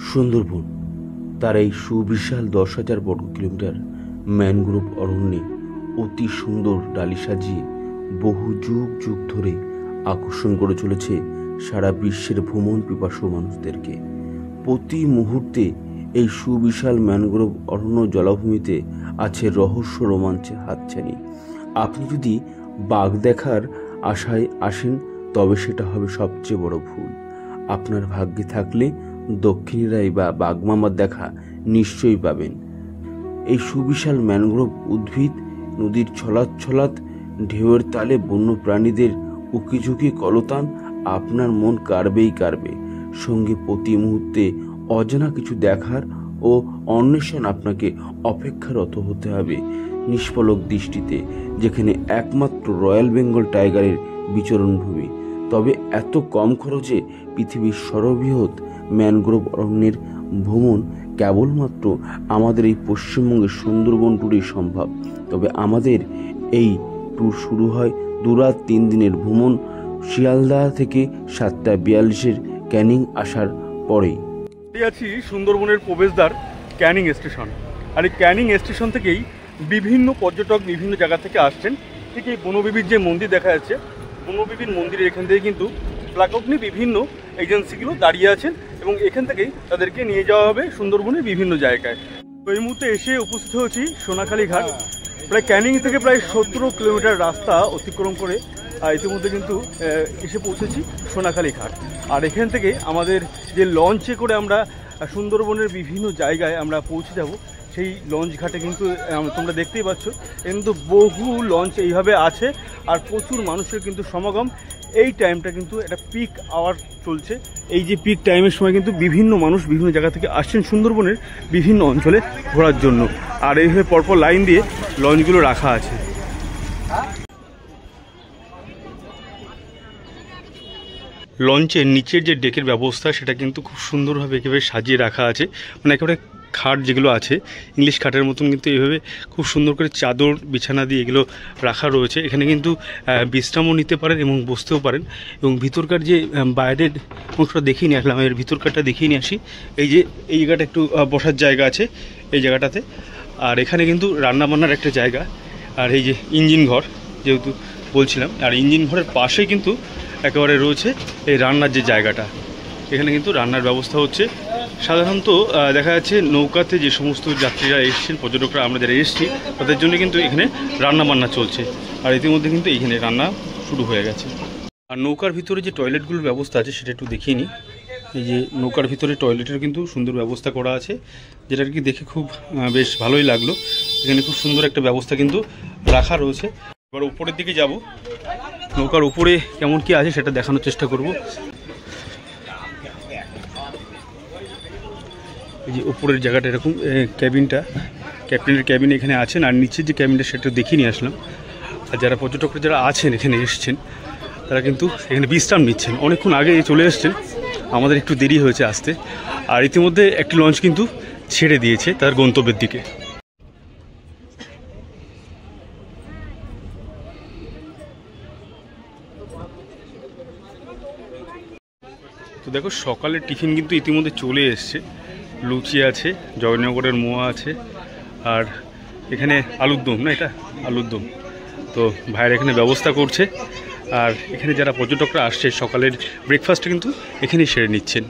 সুন্দরবন তার এই সুবিশাল 10,000 বর্গ কিলোমিটার ম্যানগ্রোভ অরণ্যে অতি সুন্দর ডালি সাজিয়ে বহু যুগ যুগ ধরে আকর্ষণ করে চলেছে সারা বিশ্বের ভ্রমণ পিপাসু মানুষদেরকে। প্রতি মুহূর্তে এই সুবিশাল ম্যানগ্রোভ অরণ্য জলাভূমিতে আছে রহস্য রোমাঞ্চের হাতছানি। আপনি যদি বাঘ দেখার আশায় আসেন তবে সেটা হবে সবচেয়ে বড় ভুল। আপনার ভাগ্যে থাকলে দক্ষিণীরাই বা বাঘমামার দেখা নিশ্চয়ই পাবেন। এই সুবিশাল ম্যানগ্রোভ উদ্ভিদ নদীর ছলাৎ ঢেউয়ের তালে বন্য প্রাণীদের উকিঝুঁকি কলতান আপনার মন কাড়বেই কাড়বে। সঙ্গে প্রতি মুহূর্তে অজানা কিছু দেখার ও অন্বেষণ আপনাকে অপেক্ষারত হতে হবে নিষ্পলক দৃষ্টিতে, যেখানে একমাত্র রয়্যাল বেঙ্গল টাইগারের বিচরণভূমি। তবে এত কম খরচে পৃথিবীর সর্ববৃহৎ ম্যানগ্রোভ অরণ্যের ভ্রমণ কেবলমাত্র আমাদের এই পশ্চিমবঙ্গের সুন্দরবন ট্যুরেই সম্ভব। তবে আমাদের এই ট্যুর শুরু হয় 2 রাত 3 দিনের ভ্রমণ শিয়ালদা থেকে 7:42 ক্যানিং আসার পরেই। আছি সুন্দরবনের প্রবেশদ্বার ক্যানিং স্টেশন, আর এই ক্যানিং স্টেশন থেকেই বিভিন্ন পর্যটক বিভিন্ন জায়গা থেকে আসছেন। ঠিক এই বনবিবির যে মন্দির দেখা যাচ্ছে, বনবিবির মন্দিরের এখান থেকে কিন্তু ফ্ল্যাগ নিয়ে বিভিন্ন এজেন্সিগুলো দাঁড়িয়ে আছেন এবং এখান থেকেই তাদেরকে নিয়ে যাওয়া হবে সুন্দরবনের বিভিন্ন জায়গায়। তো এই মুহূর্তে এসে উপস্থিত হয়েছি সোনাখালী ঘাট। প্রায় ক্যানিং থেকে প্রায় 17 কিলোমিটার রাস্তা অতিক্রম করে ইতিমধ্যে কিন্তু এসে পৌঁছেছি সোনাখালী ঘাট। আর এখান থেকে আমাদের যে লঞ্চে করে আমরা সুন্দরবনের বিভিন্ন জায়গায় আমরা পৌঁছে যাব, সেই লঞ্চ ঘাটে কিন্তু তোমরা দেখতেই পাচ্ছ কিন্তু বহু লঞ্চ এইভাবে আছে আর প্রচুর মানুষের কিন্তু সমাগম। এই টাইমটা কিন্তু একটা পিক আওয়ার চলছে। এই যে পিক টাইমের সময় কিন্তু বিভিন্ন মানুষ বিভিন্ন জায়গা থেকে আসছেন সুন্দরবনের বিভিন্ন অঞ্চলে ঘোরার জন্য। আর এইভাবে পরপর লাইন দিয়ে লঞ্চগুলো রাখা আছে। লঞ্চের নিচের যে ডেকের ব্যবস্থা সেটা কিন্তু খুব সুন্দরভাবে একেবারে সাজিয়ে রাখা আছে, মানে একেবারে খাট যেগুলো আছে ইংলিশ খাটের মতন কিন্তু এইভাবে খুব সুন্দর করে চাদর বিছানা দিয়ে এগুলো রাখা রয়েছে। এখানে কিন্তু বিশ্রামও নিতে পারেন এবং বসতেও পারেন। এবং ভিতরকার যে বাইরের অংশটা দেখিয়ে নিয়ে আসলাম, এর ভিতরকারটা দেখিয়ে নিয়ে আসি। এই যে এই জায়গাটা একটু বসার জায়গা আছে এই জায়গাটাতে, আর এখানে কিন্তু রান্নাবান্নার একটা জায়গা, আর এই যে ইঞ্জিন ঘর যেহেতু বলছিলাম, আর ইঞ্জিন ঘরের পাশেই কিন্তু একেবারে রয়েছে এই রান্নার যে জায়গাটা। এখানে কিন্তু রান্নার ব্যবস্থা হচ্ছে। সাধারণত দেখা যাচ্ছে নৌকাতে যে সমস্ত যাত্রীরা এসছেন, পর্যটকরা আমরা যারা এসেছি তাদের জন্য কিন্তু এখানে রান্না বান্না চলছে, আর ইতিমধ্যে কিন্তু এখানে রান্না শুরু হয়ে গেছে। আর নৌকার ভিতরে যে টয়লেটগুলোর ব্যবস্থা আছে সেটা একটু দেখিয়ে নিই। এই যে নৌকার ভিতরে টয়লেটের কিন্তু সুন্দর ব্যবস্থা করা আছে, যেটা কি দেখে খুব বেশ ভালোই লাগলো। এখানে খুব সুন্দর একটা ব্যবস্থা কিন্তু রাখা রয়েছে। এবার উপরের দিকে যাব, নৌকার উপরে কেমন কি আছে সেটা দেখানোর চেষ্টা করব। এই যে উপরের জায়গাটা এরকম, ক্যাবিনটা ক্যাপ্টেনের ক্যাবিন এখানে আছেন, আর নিচের যে ক্যাবিনটা সেটা দেখিয়ে নিয়ে আসলাম। আর যারা পর্যটকরা যারা আছেন এখানে এসছেন তারা কিন্তু এখানে বিশ্রাম নিচ্ছেন। অনেকক্ষণ আগে চলে এসছেন, আমাদের একটু দেরি হয়েছে আসতে। আর ইতিমধ্যে একটি লঞ্চ কিন্তু ছেড়ে দিয়েছে তার গন্তব্যের দিকে। তো দেখো সকালের টিফিন কিন্তু ইতিমধ্যে চলে এসছে। লুচি আছে, জয়নগরের মোয়া আছে, আর এখানে আলুর দম, না এটা আলুর দম। তো ভাইয়ের এখানে ব্যবস্থা করছে, আর এখানে যারা পর্যটকরা আসছে সকালের ব্রেকফাস্টটা কিন্তু এখানেই সেরে নিচ্ছেন।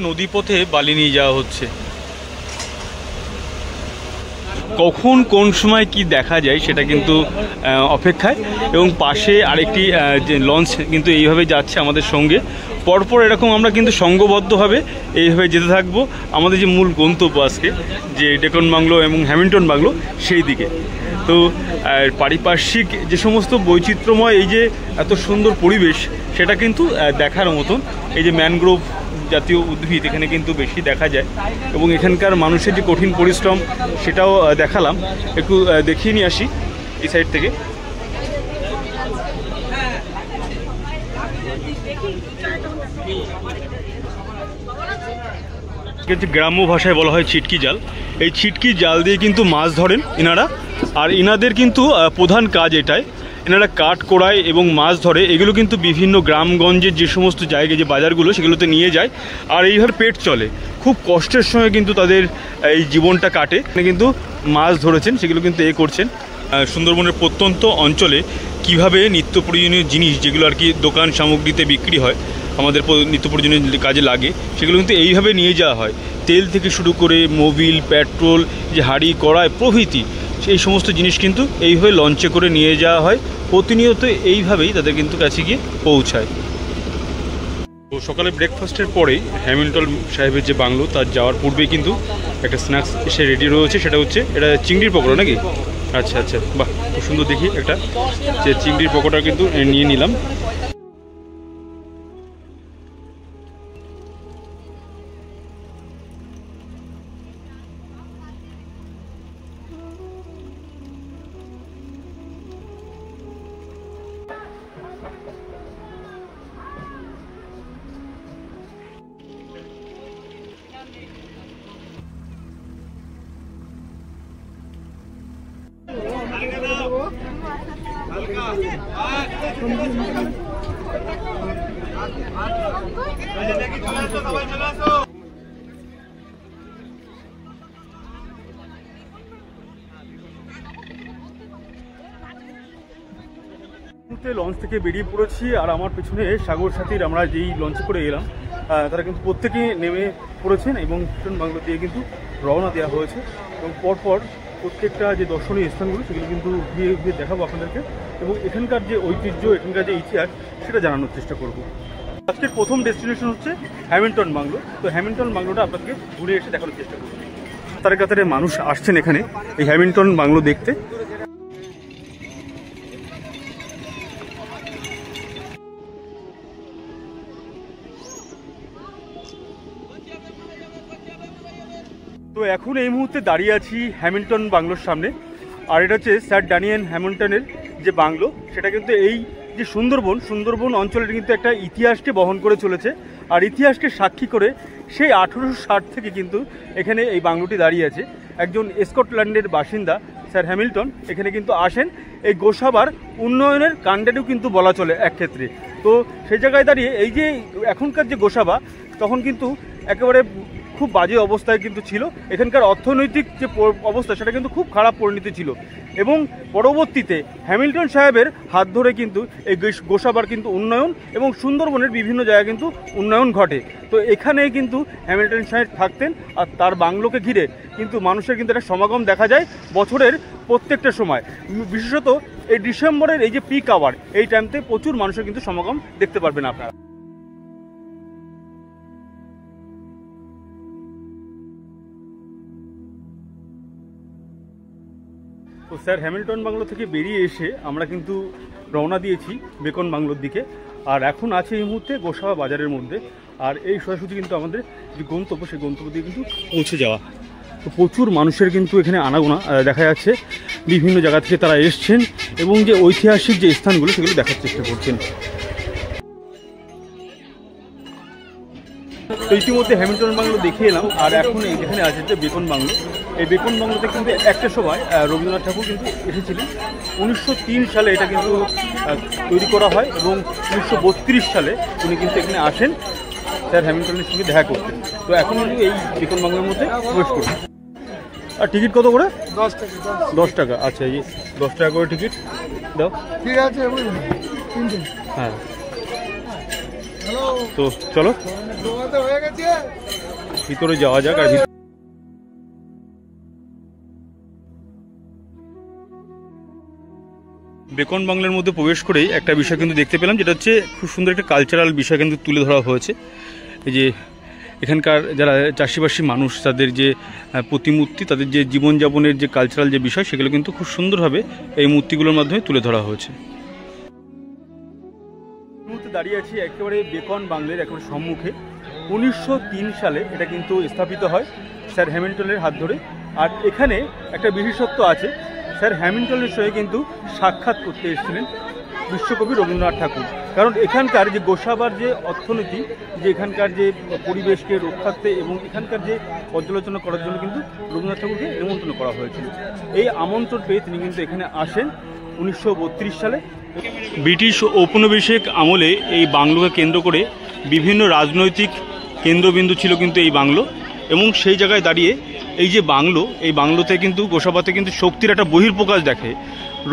নদীপথে বালি নিয়ে যাওয়া হচ্ছে। কখন কোন সময় কি দেখা যায় সেটা কিন্তু অপেক্ষায়, এবং পাশে আরেকটি যে লঞ্চ কিন্তু এইভাবে যাচ্ছে আমাদের সঙ্গে। পরপর এরকম আমরা কিন্তু সংঘবদ্ধভাবে এইভাবে যেতে থাকবো আমাদের যে মূল গন্তব্য আজকে, যে ডেকন বাংলো এবং হ্যামিল্টন বাংলো সেই দিকে। তো পারিপার্শ্বিক যে সমস্ত বৈচিত্র্যময় এই যে এত সুন্দর পরিবেশ সেটা কিন্তু দেখার মতন। এই যে ম্যানগ্রোভ জাতীয় উদ্ভিদ এখানে কিন্তু বেশি দেখা যায়, এবং এখানকার মানুষের যে কঠিন পরিশ্রম সেটাও দেখালাম। একটু দেখিয়ে নিয়ে আসি এই সাইড থেকে। যে গ্রাম্য ভাষায় বলা হয় ছিটকি জাল। এই ছিটকি জাল দিয়ে কিন্তু মাছ ধরেন এনারা। আর এনাদের কিন্তু প্রধান কাজ এটাই, এনারা কাঠ কোড়ায় এবং মাছ ধরে, এগুলো কিন্তু বিভিন্ন গ্রামগঞ্জের যে সমস্ত জায়গায় যে বাজারগুলো সেগুলোতে নিয়ে যায়। আর এইভাবে পেট চলে, খুব কষ্টের সঙ্গে কিন্তু তাদের এই জীবনটা কাটে। কিন্তু মাছ ধরেছেন সেগুলো কিন্তু করছেন। সুন্দরবনের প্রত্যন্ত অঞ্চলে কিভাবে নিত্য প্রয়োজনীয় জিনিস যেগুলো আর কি দোকান সামগ্রীতে বিক্রি হয়, আমাদের নিত্য প্রয়োজনীয় কাজে লাগে, সেগুলো কিন্তু এইভাবে নিয়ে যাওয়া হয়। তেল থেকে শুরু করে মোবিল, পেট্রোল, যে হাঁড়ি কড়াই প্রভৃতি এই সমস্ত জিনিস কিন্তু এইভাবে লঞ্চে করে নিয়ে যাওয়া হয়। প্রতিনিয়ত এইভাবেই তাদের কিন্তু কাছে গিয়ে পৌঁছায়। তো সকালে ব্রেকফাস্টের পরেই হ্যামিল্টন সাহেবের যে বাংলো তার যাওয়ার পূর্বেই কিন্তু একটা স্ন্যাক্স এসে রেডি রয়েছে, সেটা হচ্ছে এটা চিংড়ির পকোড়া নাকি? আচ্ছা আচ্ছা, বাহ, খুব সুন্দর। দেখি একটা যে চিংড়ির পকোড়া কিন্তু নিয়ে নিলাম। লঞ্চ থেকে বেরিয়ে পড়েছি, আর আমার পেছনে সাগর সাথীর আমরা যেই লঞ্চে করে এলাম তারা কিন্তু প্রত্যেকেই নেমে পড়েছেন এবং হ্যামিল্টন বাংলো দিয়ে কিন্তু রওনা দেওয়া হয়েছে। এবং পরপর প্রত্যেকটা যে দর্শনীয় স্থানগুলো সেগুলো কিন্তু ঘুরিয়ে ঘুরিয়ে দেখাবো আপনাদেরকে, এবং এখানকার যে ঐতিহ্য, এখানকার যে ইতিহাস সেটা জানানোর চেষ্টা করব। আজকের প্রথম ডেস্টিনেশন হচ্ছে হ্যামিল্টন বাংলো। তো হ্যামিল্টন বাংলোটা আপনাদেরকে ঘুরে এসে দেখানোর চেষ্টা করব। কাতারে কাতারে মানুষ আসছেন এখানে এই হ্যামিল্টন বাংলো দেখতে। তো এখন এই মুহূর্তে দাঁড়িয়ে আছি হ্যামিল্টন বাংলোর সামনে, আর এটা হচ্ছে স্যার ড্যানিয়েল হ্যামিল্টনের যে বাংলো, সেটা কিন্তু এই যে সুন্দরবন অঞ্চলের কিন্তু একটা ইতিহাসকে বহন করে চলেছে। আর ইতিহাসকে সাক্ষী করে সেই 1860 থেকে কিন্তু এখানে এই বাংলোটি দাঁড়িয়ে আছে। একজন স্কটল্যান্ডের বাসিন্দা স্যার হ্যামিল্টন এখানে কিন্তু আসেন এই গোসাবার উন্নয়নের কাণ্ডেরও কিন্তু বলা চলে এক ক্ষেত্রে। তো সেই জায়গায় দাঁড়িয়ে এই যে এখনকার যে গোসাবা, তখন কিন্তু একেবারে খুব বাজে অবস্থায় কিন্তু ছিল। এখানকার অর্থনৈতিক যে অবস্থা সেটা কিন্তু খুব খারাপ পরিণতি ছিল, এবং পরবর্তীতে হ্যামিল্টন সাহেবের হাত ধরে কিন্তু এই গোসাবার কিন্তু উন্নয়ন এবং সুন্দরবনের বিভিন্ন জায়গায় কিন্তু উন্নয়ন ঘটে। তো এখানে কিন্তু হ্যামিল্টন সাহেব থাকতেন, আর তার বাংলোকে ঘিরে কিন্তু মানুষের কিন্তু একটা সমাগম দেখা যায় বছরের প্রত্যেকটা সময়। বিশেষত এই ডিসেম্বরের এই যে পিক আওয়ার, এই টাইমতে প্রচুর মানুষের কিন্তু সমাগম দেখতে পারবেন আপনারা। তো স্যার হ্যামিল্টন বাংলো থেকে বেরিয়ে এসে আমরা কিন্তু রওনা দিয়েছি বেকন বাংলোর দিকে, আর এখন আছে এই মুহূর্তে গোসাবা বাজারের মধ্যে। আর এই সোজাসুজি কিন্তু আমাদের যে গন্তব্য, সেই গন্তব্য দিয়ে কিন্তু পৌঁছে যাওয়া। তো প্রচুর মানুষের কিন্তু এখানে আনাগোনা দেখা যাচ্ছে, বিভিন্ন জায়গা থেকে তারা এসছেন এবং যে ঐতিহাসিক যে স্থানগুলো সেগুলো দেখার চেষ্টা করছেন। তো ইতিমধ্যে হ্যামিল্টন বাংলো দেখিয়ে এলাম, আর এখন এখানে আছে যে বেকন বাংলো। এই বেকন বাংলোতে কিন্তু একটা সময় রবীন্দ্রনাথ ঠাকুর কিন্তু এসেছিলেন। 1903 সালে এটা কিন্তু তৈরি করা হয়, এবং 1932 সালে উনি কিন্তু এখানে আসেন স্যার হ্যামিল্টনের সঙ্গে দেখা করতেন। তো এখন উনি এই বেকন বাংলোর মধ্যে প্রবেশ করছেন। আর টিকিট কত করে? 10 টাকা। 10 টাকা। আচ্ছা, এই 10 টাকা করে টিকিট দাও। ঠিক আছে, হ্যাঁ, তো চলো হয়ে গেছে, ভিতরে যাওয়া যাক। আর বেকন বাংলার মধ্যে প্রবেশ করেই একটা বিষয় কিন্তু দেখতে পেলাম, যেটা হচ্ছে খুব সুন্দর একটা কালচারাল বিষয় কিন্তু তুলে ধরা হয়েছে। এই যে এখানকার যারা চাষিবাসী মানুষ, তাদের যে প্রতিমূর্তি, তাদের যে জীবনযাপনের যে কালচারাল যে বিষয়, সেগুলো কিন্তু খুব সুন্দরভাবে এই মূর্তিগুলোর মাধ্যমে তুলে ধরা হয়েছে। দাঁড়িয়ে আছি একেবারে বেকন বাংলার একেবারে সম্মুখে। 1903 সালে এটা কিন্তু স্থাপিত হয় স্যার হ্যামিল্টনের হাত ধরে। আর এখানে একটা বিশেষত্ব আছে, স্যার হ্যামিল্টনের সঙ্গে কিন্তু সাক্ষাৎ করতে এসেছিলেন বিশ্বকবি রবীন্দ্রনাথ ঠাকুর। কারণ এখানকার যে গোসাবার যে অর্থনীতি, যে এখানকার যে পরিবেশকে রক্ষার্থে এবং এখানকার যে পর্যালোচনা করার জন্য কিন্তু রবীন্দ্রনাথ ঠাকুরকে নিমন্ত্রণ করা হয়েছিল। এই আমন্ত্রণ পেয়ে তিনি কিন্তু এখানে আসেন 1932 সালে। ব্রিটিশ ঔপনিবেশিক আমলে এই বাংলোকে কেন্দ্র করে বিভিন্ন রাজনৈতিক কেন্দ্রবিন্দু ছিল কিন্তু এই বাংলো, এবং সেই জায়গায় দাঁড়িয়ে এই যে বাংলো, এই বাংলোতে কিন্তু গোসাবাতে কিন্তু শক্তির একটা বহির্প্রকাশ দেখে।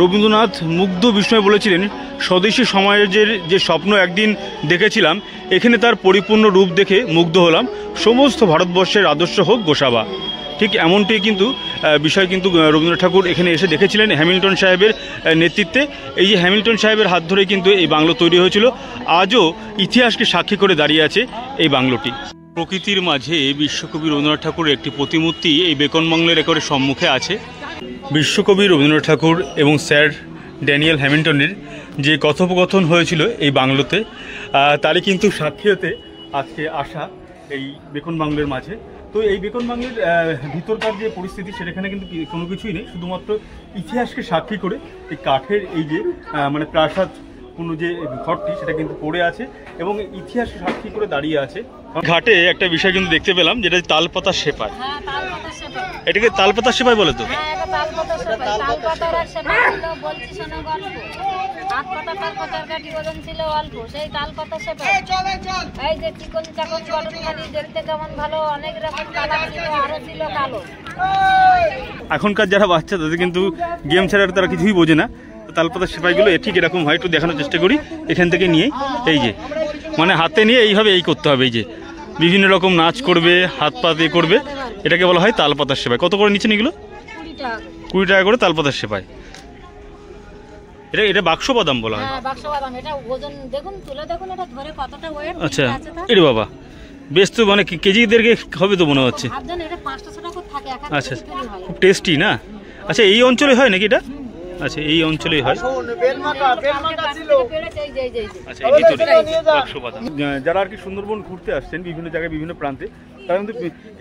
রবীন্দ্রনাথ মুগ্ধ বিস্ময়ে বলেছিলেন, স্বদেশী সমাজের যে স্বপ্ন একদিন দেখেছিলাম, এখানে তার পরিপূর্ণ রূপ দেখে মুগ্ধ হলাম, সমস্ত ভারতবর্ষের আদর্শ হোক গোসাবা। ঠিক এমনটি কিন্তু বিষয় কিন্তু রবীন্দ্রনাথ ঠাকুর এখানে এসে দেখেছিলেন হ্যামিল্টন সাহেবের নেতৃত্বে। এই যে হ্যামিল্টন সাহেবের হাত ধরেই কিন্তু এই বাংলো তৈরি হয়েছিল। আজও ইতিহাসকে সাক্ষী করে দাঁড়িয়ে আছে এই বাংলোটি। প্রকৃতির মাঝে বিশ্বকবি রবীন্দ্রনাথ ঠাকুরের একটি প্রতিমূর্তি এই বেকন বাংলোর একেবারে সম্মুখে আছে। বিশ্বকবি রবীন্দ্রনাথ ঠাকুর এবং স্যার ড্যানিয়েল হ্যামিল্টনের যে কথোপকথন হয়েছিল এই বাংলোতে, তারই কিন্তু সাক্ষী হতে আজকে আসা এই বেকন বাংলোর মাঝে। তো এই বেকন বাংলোর ভিতরকার যে পরিস্থিতি সেখানে কিন্তু কোনো কিছুই নেই, শুধুমাত্র ইতিহাসকে সাক্ষী করে এই কাঠের এই যে মানে প্রাসাদ কোনো যে ঘরটি সেটা কিন্তু পড়ে আছে এবং ইতিহাসকে সাক্ষী করে দাঁড়িয়ে আছে। ঘাটে একটা বিষয় কিন্তু দেখতে পেলাম, যেটা তালপাতা সেপাই। এটাকে তালপাতা সেপাই বলে তো? এখনকার যারা বাচ্চা তাদের কিন্তু গেম ছাড়া তারা কিছুই বোঝে না। তালপাতা সেপাইগুলো ঠিক এরকম হয়, একটু দেখানোর চেষ্টা করি। এখান থেকে নিয়ে এই যে মানে হাতে নিয়ে এইভাবে এই করতে হবে, এই যে বিভিন্ন রকম নাচ করবে, হাত পা দিয়ে করবে, এটাকে বলা হয় তালপাতার সেপাই। কত করে নিচ্ছেন এগুলো? 20 টাকা করে তালপাতার সেপাই। এটা বাক্স বাদাম বলা হয়। আচ্ছা, এরে বাবা, বেশ তো, মানে কেজিদেরকে হবে তো মনে হচ্ছে। আচ্ছা, খুব টেস্টি না? আচ্ছা, এই অঞ্চলে হয় নাকি এটা? আচ্ছা, এই অঞ্চলেই হয়। যারা আর কি সুন্দরবন ঘুরতে আসছেন বিভিন্ন জায়গায় বিভিন্ন প্রান্তে, তারা কিন্তু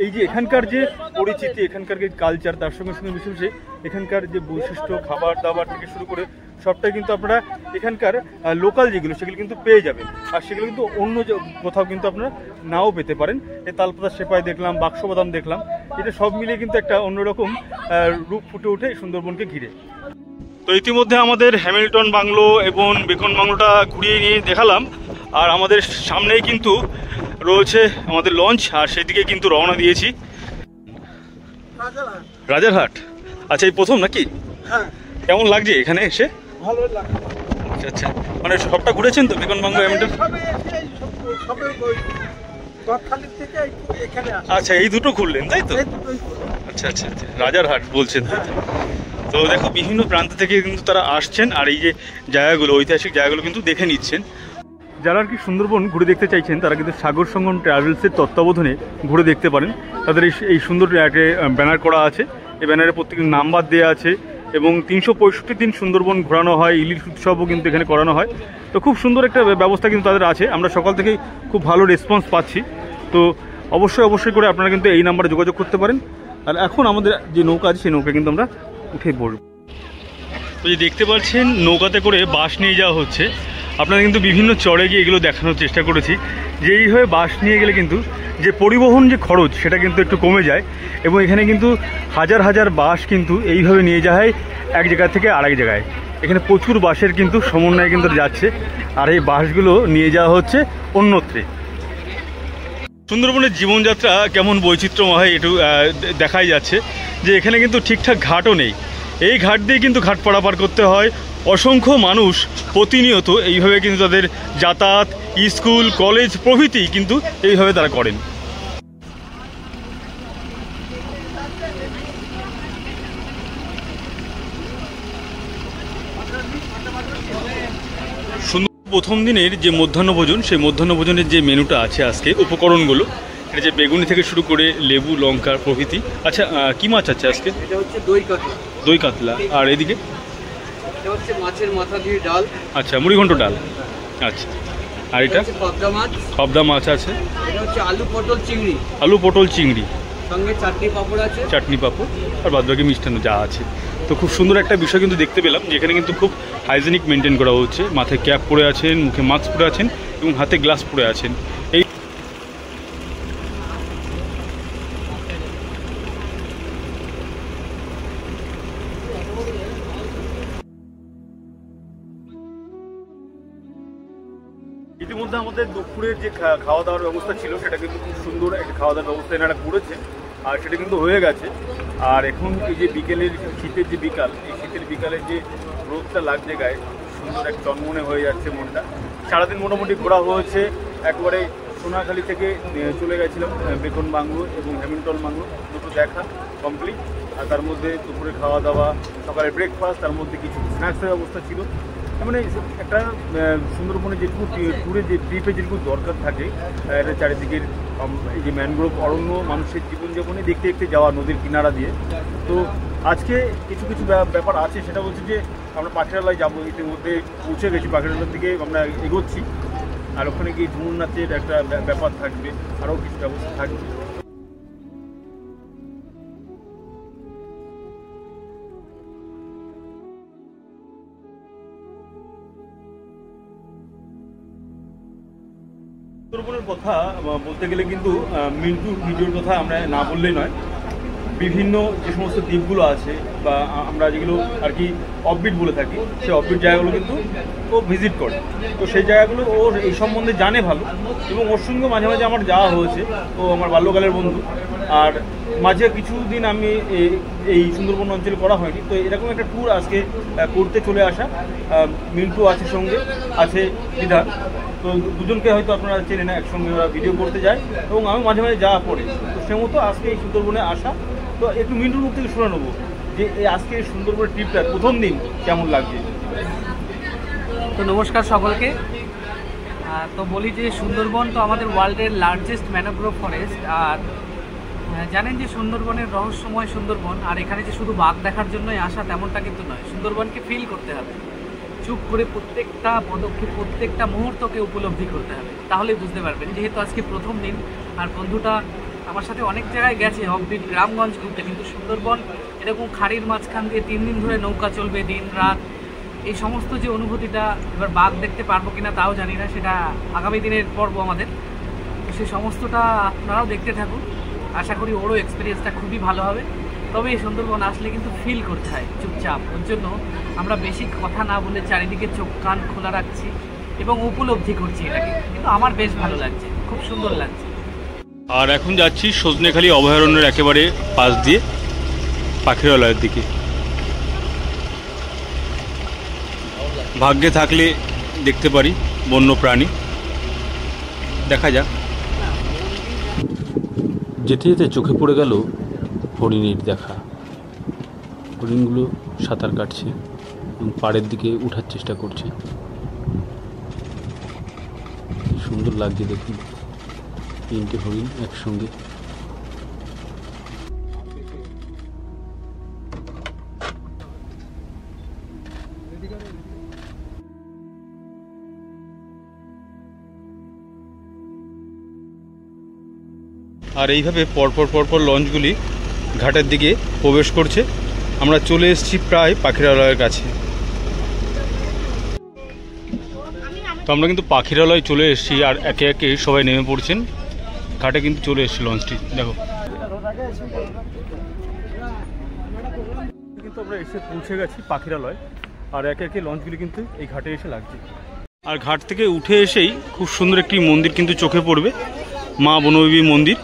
এই যে এখানকার যে পরিচিতি, এখানকার যে কালচার, তার সঙ্গে সঙ্গে মিশে এখানকার যে বৈশিষ্ট্য, খাবার দাবার থেকে শুরু করে সবটাই কিন্তু আপনারা এখানকার লোকাল যেগুলো সেগুলো কিন্তু পেয়ে যাবেন। আর সেগুলো কিন্তু অন্য কোথাও কিন্তু আপনারা নাও পেতে পারেন। এই তালপাতা সেপাই দেখলাম, বাক্স বাদাম দেখলাম, এটা সব মিলিয়ে কিন্তু একটা অন্যরকম রূপ ফুটে ওঠে সুন্দরবনকে ঘিরে। তো ইতিমধ্যে আমাদের হ্যামিল্টন বাংলো এবং বেকন বাংলোটা ঘুরিয়ে নিয়ে দেখালাম, আর আমাদের সামনেই কিন্তু রয়েছে আমাদের লঞ্চ, আর সেদিকে কিন্তু রওনা দিয়েছি রাজারহাট। আচ্ছা, এই প্রথম নাকি? হ্যাঁ। কেমন লাগছে এখানে এসে? ভালো লাগছে। আচ্ছা আচ্ছা, মানে সবটা ঘুরেছেন তো বেকন বাংলো হ্যামিল্টন? আচ্ছা, এই দুটো ঘুরলেন তাই তো? আচ্ছা আচ্ছা আচ্ছা, রাজারহাট বলছেন তো। দেখো বিভিন্ন প্রান্ত থেকে কিন্তু তারা আসছেন, আর এই যে জায়গাগুলো, ঐতিহাসিক জায়গাগুলো কিন্তু দেখে নিচ্ছেন। যারা আর কি সুন্দরবন ঘুরে দেখতে চাইছেন তারা কিন্তু সাগর সঙ্গম ট্রাভেলসের তত্ত্বাবধানে ঘুরে দেখতে পারেন। তাদের এই সুন্দর ব্যানার করা আছে, এই ব্যানারে প্রত্যেকের নাম্বার দেওয়া আছে, এবং 365 দিন সুন্দরবন ঘোরানো হয়, ইলিশ উৎসবও কিন্তু এখানে করানো হয়। তো খুব সুন্দর একটা ব্যবস্থা কিন্তু তাদের আছে। আমরা সকাল থেকেই খুব ভালো রেসপন্স পাচ্ছি। তো অবশ্যই করে আপনারা কিন্তু এই নাম্বারে যোগাযোগ করতে পারেন। আর এখন আমাদের যে নৌকা আছে সেই নৌকা কিন্তু আমরা উঠে পড়ব। তো যে দেখতে পাচ্ছেন নৌকাতে করে বাঁশ নিয়ে যাওয়া হচ্ছে। আপনারা কিন্তু বিভিন্ন চড়ে গিয়ে এগুলো দেখানোর চেষ্টা করেছি যে এইভাবে বাঁশ নিয়ে গেলে কিন্তু যে পরিবহন যে খরচ সেটা কিন্তু একটু কমে যায়, এবং এখানে কিন্তু হাজার হাজার বাঁশ কিন্তু এইভাবে নিয়ে যাওয়া হয় এক জায়গা থেকে আরেক জায়গায়। এখানে প্রচুর বাঁশের কিন্তু সমন্বয় কিন্তু যাচ্ছে, আর এই বাঁশগুলো নিয়ে যাওয়া হচ্ছে অন্যত্রে। সুন্দরবনের জীবনযাত্রা কেমন বৈচিত্র্যময় একটু দেখাই যাচ্ছে যে এখানে কিন্তু ঠিকঠাক ঘাটও নেই। এই ঘাট দিয়ে কিন্তু ঘাট পারাপার করতে হয়। অসংখ্য মানুষ প্রতিনিয়ত এইভাবে কিন্তু তাদের যাতায়াত, স্কুল, কলেজ প্রভৃতি কিন্তু এইভাবে তারা করেন। প্রথম দিনের যে মধ্যাহ্নভোজন, সেই মধ্যাহ্নভোজনের যে মেনুটা আছে আজকে, উপকরণগুলো, এটা যে বেগুনি থেকে শুরু করে লেবু, লঙ্কা প্রভৃতি। আচ্ছা, কি মাছ আছে আজকে? এটা হচ্ছে দই কাতলা। দই কাতলা। আর এদিকে এটা হচ্ছে মাছের মাথা দিয়ে ডাল। আচ্ছা, মুড়িঘণ্ট ডাল। আচ্ছা, আর এটা পাবদা মাছ। পাবদা মাছ আছে। এটা হচ্ছে আলু পটল চিংড়ি। আলু পটল চিংড়ি। সঙ্গে চাটনি পাঁপড় আছে। চাটনি পাঁপড় আর বাদবাকি মিষ্টান্ন যা আছে। তো খুব সুন্দর একটা বিষয় কিন্তু দেখতে পেলাম, যেখানে কিন্তু খুব হাইজেনিক মেনটেন করা হচ্ছে। মাথায় ক্যাপ পরে আছেন, মুখে মাস্ক পরে আছেন এবং হাতে গ্লাস পরে আছেন। এই ইতিমধ্যে আমাদের দুপুরের যে খাওয়া দাওয়ার ব্যবস্থা ছিল সেটা কিন্তু খুব সুন্দর একটা খাওয়া দাওয়ার ব্যবস্থা এনারা করেছে, আর সেটা কিন্তু হয়ে গেছে। আর এখন এই যে বিকেলের শীতের যে বিকাল, এই শীতের বিকালের যে রোদটা লাগছে গায়ে, সুন্দর এক চনমনে হয়ে যাচ্ছে মনটা। সারাদিন মোটামুটি ঘোরা হয়েছে, একবারে সোনাখালি থেকে চলে গেছিলাম বেকন বাংলো এবং হ্যামিল্টন বাংলো, দুটো দেখা কমপ্লিট। আর তার মধ্যে দুপুরে খাওয়া দাওয়া, সকালে ব্রেকফাস্ট, তার মধ্যে কিছু স্ন্যাক্সের ব্যবস্থা ছিল। মানে একটা সুন্দরবনে যেটুকু ট্যুরে যে ট্রিপে যেটুকু দরকার থাকে, এটা চারিদিকের এই যে ম্যানগ্রোভ অরণ্য, মানুষের জীবনযাপনে দেখতে দেখতে যাওয়া নদীর কিনারা দিয়ে। তো আজকে কিছু কিছু ব্যাপার আছে, সেটা হচ্ছে যে আমরা পাখিরালয় যাবো, ইতিমধ্যে পৌঁছে গেছি, পাখিরালয়ের দিকে আমরা এগোচ্ছি। আর ওখানে গিয়ে ঝুমুর নাচের একটা ব্যাপার থাকবে, আরও কিছু ব্যবস্থা থাকবে। সুন্দরবনের কথা বলতে গেলে কিন্তু মিন্টু ভিডিওর কথা আমরা না বললেই নয়। বিভিন্ন যে সমস্ত দ্বীপগুলো আছে বা আমরা যেগুলো আর কি অফবিট বলে থাকি, সেই অফবিট জায়গাগুলো কিন্তু ও ভিজিট করে। তো সেই জায়গাগুলো ও এই সম্বন্ধে জানে ভালো, এবং ওর সঙ্গে মাঝে মাঝে আমার যাওয়া হয়েছে। ও আমার বাল্যকালের বন্ধু। আর মাঝে কিছুদিন আমি এই সুন্দরবন অঞ্চলে করা হয়নি, তো এরকম একটা ট্যুর আজকে করতে চলে আসা। মিন্টু আছে সঙ্গে, আছে বিধান। তো দুজনকে হয়তো আপনারা চেনেন না, একসঙ্গে ওরা ভিডিও করতে যায় এবং আমি মাঝে মাঝে যাওয়া পড়ে। তো সে মতো আজকে এই সুন্দরবনে আসা। তো একটু মিন্টুর মুখ থেকে শুনে নেবো যে এই আজকে এই সুন্দরবনের ট্রিপটা প্রথম দিন কেমন লাগছে। তো নমস্কার সকলকে। তো বলি যে সুন্দরবন তো আমাদের ওয়ার্ল্ডের লার্জেস্ট ম্যানগ্রোভ ফরেস্ট। আর জানেন যে সুন্দরবনের রহস্যময় সুন্দরবন। আর এখানে যে শুধু বাঘ দেখার জন্যই আসা তেমনটা কিন্তু নয়, সুন্দরবনকে ফিল করতে হবে, চুপ করে প্রত্যেকটা পদক্ষেপ, প্রত্যেকটা মুহূর্তকে উপলব্ধি করতে হবে, তাহলেই বুঝতে পারবেন। যেহেতু আজকে প্রথম দিন, আর বন্ধুটা আমার সাথে অনেক জায়গায় গেছে অফবিট গ্রামগঞ্জ ঘুরতে, কিন্তু সুন্দরবন এরকম খাড়ির মাঝখান দিয়ে 3 দিন ধরে নৌকা চলবে দিন রাত, এই সমস্ত যে অনুভূতিটা, এবার বাঘ দেখতে পারবো কিনা তাও জানি না, সেটা আগামী দিনের পর্ব আমাদের। তো সেই সমস্তটা আপনারাও দেখতে থাকুন, আশা করি ওরও এক্সপিরিয়েন্সটা খুবই ভালো হবে। তবে এই সুন্দরবন আসলে কিন্তু ফিল করতে হয় চুপচাপ, ওর জন্য আমরা বেশি কথা না বলে চারিদিকে চোখ কান খোলা রাখছি এবং উপলব্ধি করছি এটাকে। কিন্তু আমার বেশ ভালো লাগছে, খুব সুন্দর লাগছে। আর এখন যাচ্ছি সজনেখালি অভয়ারণ্যের একেবারে পাশ দিয়ে পাখিরালয়ের দিকে। ভাগ্যে থাকলে দেখতে পারি বন্য প্রাণী, দেখা যাক। যেতে যেতে চোখে পড়ে গেল হরিণের দেখা। হরিণগুলো সাঁতার কাটছে এবং পাড়ের দিকে ওঠার চেষ্টা করছে। সুন্দর লাগছে দেখুন, 3টে হরিণ একসঙ্গে। আর এইভাবে পরপর পরপর লঞ্চগুলি ঘাটের দিকে প্রবেশ করছে। আমরা চলে এসেছি প্রায় পাখিরালয়ের কাছে। তো আমরা কিন্তু পাখিরালয় চলে এসেছি, আর একে একে সবাই নেমে পড়ছেন। ঘাটে কিন্তু চলে এসেছি লঞ্চটি, দেখো। কিন্তু আমরা এসে পৌঁছে গেছি পাখিরালয়, আর একে একে লঞ্চগুলি কিন্তু এই ঘাটে এসে লাগছে। আর ঘাট থেকে উঠে এসেই খুব সুন্দর একটি মন্দির কিন্তু চোখে পড়বে, মা বনদেবী মন্দির।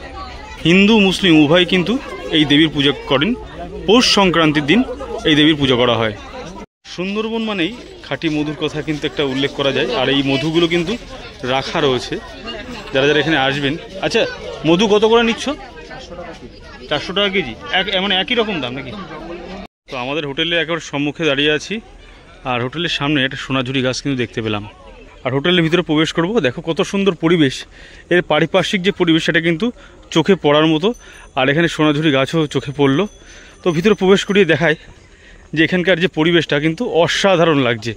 হিন্দু মুসলিম উভয় কিন্তু এই দেবীর পূজা করেন। পৌষ সংক্রান্তির দিন এই দেবীর পুজো করা হয়। সুন্দরবন মানেই খাঁটি মধুর কথা কিন্তু একটা উল্লেখ করা যায়। আর এই মধুগুলো কিন্তু রাখা রয়েছে, যারা যারা এখানে আসবেন। আচ্ছা, মধু কত করে নিচ্ছ? 400 টাকা কেজি, মানে একই রকম দাম নাকি? তো আমাদের হোটেলে একেবারে সম্মুখে দাঁড়িয়ে আছি, আর হোটেলের সামনে একটা সোনাঝুরি গাছ কিন্তু দেখতে পেলাম। আর হোটেলের ভিতরে প্রবেশ করব, দেখো কত সুন্দর পরিবেশ। এর পারিপার্শ্বিক যে পরিবেশ সেটা কিন্তু চোখে পড়ার মতো। আর এখানে সোনাঝুরি গাছও চোখে পড়লো। তো ভিতরে প্রবেশ করিয়ে দেখায় যে এখানকার যে পরিবেশটা কিন্তু অসাধারণ লাগছে।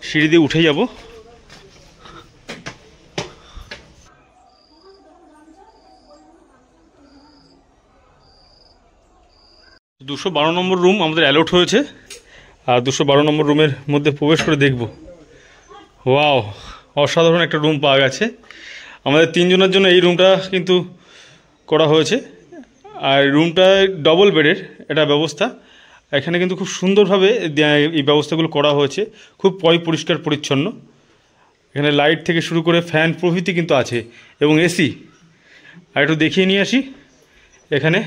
সিঁড়ি দিয়ে উঠে যাব। 212 নম্বর রুম আমাদের অ্যালট হয়েছে, আর 212 নম্বর রুমের মধ্যে প্রবেশ করে দেখব। ওয়াও, অসাধারণ একটা রুম পাওয়া গেছে। আমাদের 3 জনের জন্য এই রুমটা কিন্তু করা হয়েছে, আর রুমটা ডবল বেডের এটা ব্যবস্থা। এখানে কিন্তু খুব সুন্দরভাবে এই ব্যবস্থাগুলো করা হয়েছে, খুব পরিষ্কার পরিচ্ছন্ন। এখানে লাইট থেকে শুরু করে ফ্যান প্রভৃতি কিন্তু আছে এবং এসি। আর একটু দেখিয়ে নিয়ে আসি এখানে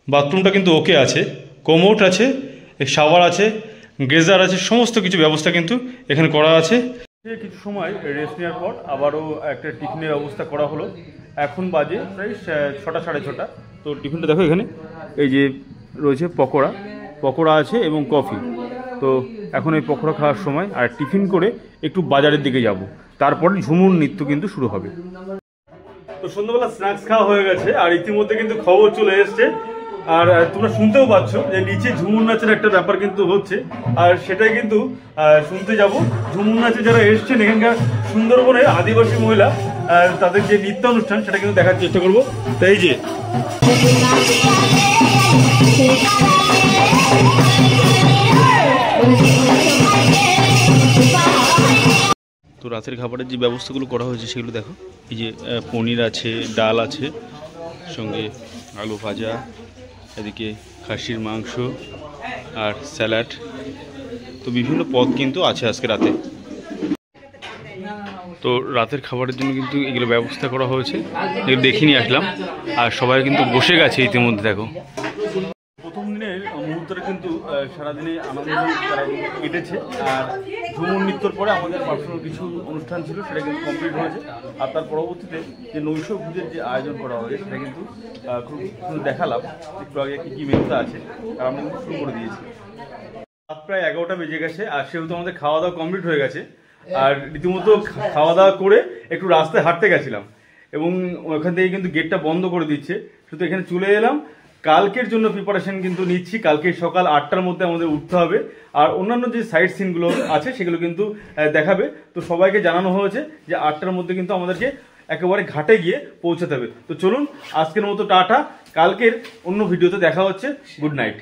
বাথরুমটা কিন্তু ওকে আছে, কোমোড আছে, শাওয়ার আছে, গেজার আছে, সমস্ত কিছু ব্যবস্থা কিন্তু এখানে করা আছে। কিছু সময় রেস্ট নেওয়ার পর আবারও একটা টিফিনের ব্যবস্থা করা হলো। এখন বাজে প্রায় 6টা সাড়ে 6টা। তো টিফিনটা দেখো, এখানে এই যে রয়েছে পকোড়া আছে এবং কফি। তো এখন এই পকোড়া খাওয়ার সময় আর টিফিন করে একটু বাজারের দিকে যাব, তারপর ঝুমুর নৃত্য কিন্তু শুরু হবে। তো সন্ধ্যাবেলা স্ন্যাক্স খাওয়া হয়ে গেছে, আর ইতিমধ্যে কিন্তু খবর চলে এসছে, আর তোমরা শুনতেও পাচ্ছ যে নিচে ঝুমুর নাচের একটা ব্যাপার কিন্তু হচ্ছে, আর সেটাই কিন্তু শুনতে যাব। ঝুমুর নাচে যারা এসছেন এখানকার সুন্দরবনের আদিবাসী মহিলা, তাদের যে নৃত্য অনুষ্ঠান সেটা কিন্তু দেখার চেষ্টা করবো। তাই যে তো রাতের খাবারের যে ব্যবস্থাগুলো করা হয়েছে সেগুলো দেখো। এই যে পনির আছে, ডাল আছে, সঙ্গে আলু ভাজা, এদিকে খাসির মাংস আর স্যালাড। তো বিভিন্ন পদ কিন্তু আছে আজকে রাতে। তো রাতের খাবারের জন্য কিন্তু এগুলো ব্যবস্থা করা হয়েছে, এগুলো দেখিয়ে নিয়ে আসলাম। আর সবাই কিন্তু বসে গেছে ইতিমধ্যে দেখো। প্রথম দিনের মুহূর্তটা কিন্তু সারাদিনে আনন্দ কেটেছে, আর ঝুমুর নৃত্যর পরে আমাদের পার্সোনাল কিছু অনুষ্ঠান ছিল, সেটা কিন্তু কমপ্লিট হয়েছে। আর তার পরবর্তীতে যে নৈশ ভোজের যে আয়োজন করা হয়েছে সেটা কিন্তু খুব দেখালাম একটু আগে কী মেনুতে আছে, আর আমরা কিন্তু শুরু করে দিয়েছি। রাত প্রায় 11টা বেজে গেছে, আর সেহেতু আমাদের খাওয়া দাওয়া কমপ্লিট হয়ে গেছে। আর রীতিমতো খাওয়া দাওয়া করে একটু রাস্তায় হাঁটতে গেছিলাম, এবং ওখান থেকে কিন্তু গেটটা বন্ধ করে দিচ্ছে। শুধু এখানে চলে এলাম, কালকের জন্য প্রিপারেশন কিন্তু নিচ্ছি। কালকে সকাল 8টার মধ্যে আমাদের উঠতে হবে, আর অন্যান্য যে সাইট সিনগুলো আছে সেগুলো কিন্তু দেখাবে। তো সবাইকে জানানো হয়েছে যে 8টার মধ্যে কিন্তু আমাদেরকে একেবারে ঘাটে গিয়ে পৌঁছাতে হবে। তো চলুন, আজকের মতো টাটা, কালকের অন্য ভিডিওতে দেখা হচ্ছে। Good night.